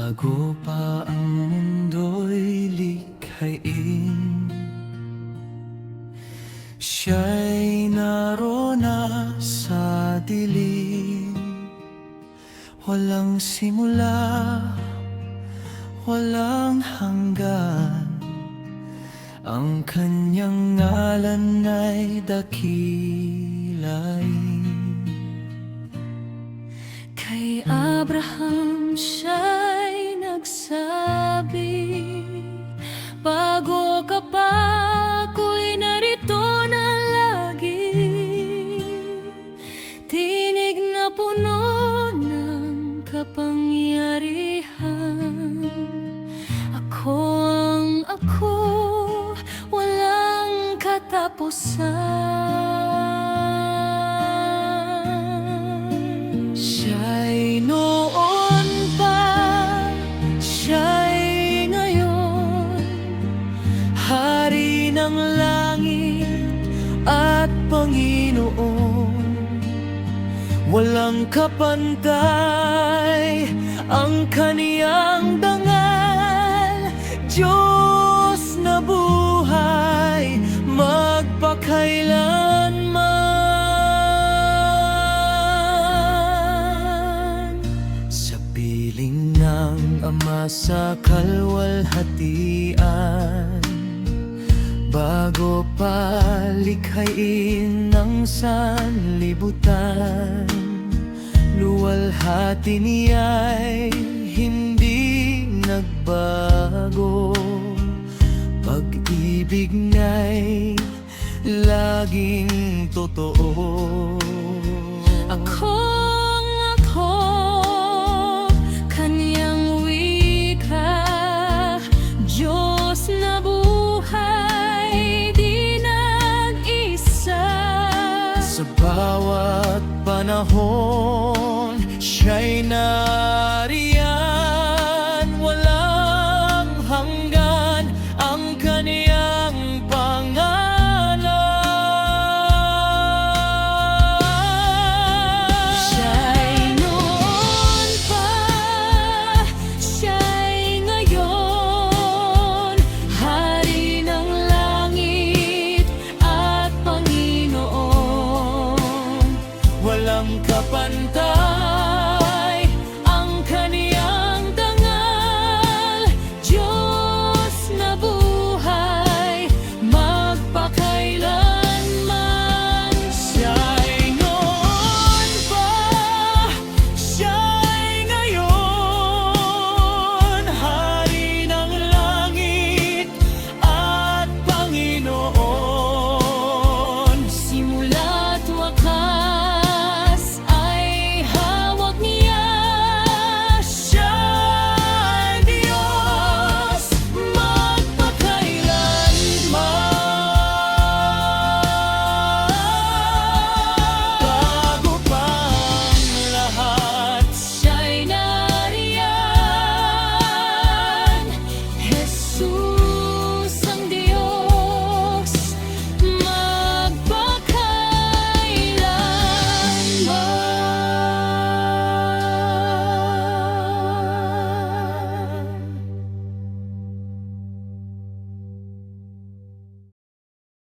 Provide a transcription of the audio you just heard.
Bago pa ang mundo'y likhain, siya'y narona sa dilim. Walang simula, walang hanggan, ang kanyang ngalan ay dakilain. Kay Abraham siya'y nagsabi, bago ka pa ako'y narito na lagi. Tinig na puno ng kapangyarihan, ako ang ako, walang katapusan. Siya'y noon pa, siya'y ngayon, Hari ng langit at Panginoon. Walang kapantay ang kaniyang dangal, Diyos na buhay magpakailanman. Sa piling ng Ama sa kalwalhatian, bago pa likhain ng sanlibutan, luwalhati niya'y hindi nagbago. Pag-ibig niya'y laging totoo. Ako, kanyang wika, Diyos na buhay, di nag-isa. Sa bawat panahon, siya'y nariyan, walang hanggan ang kaniyang pangalan. Siya'y noon pa, siya'y ngayon, Hari ng langit at Panginoon. Walang kapantay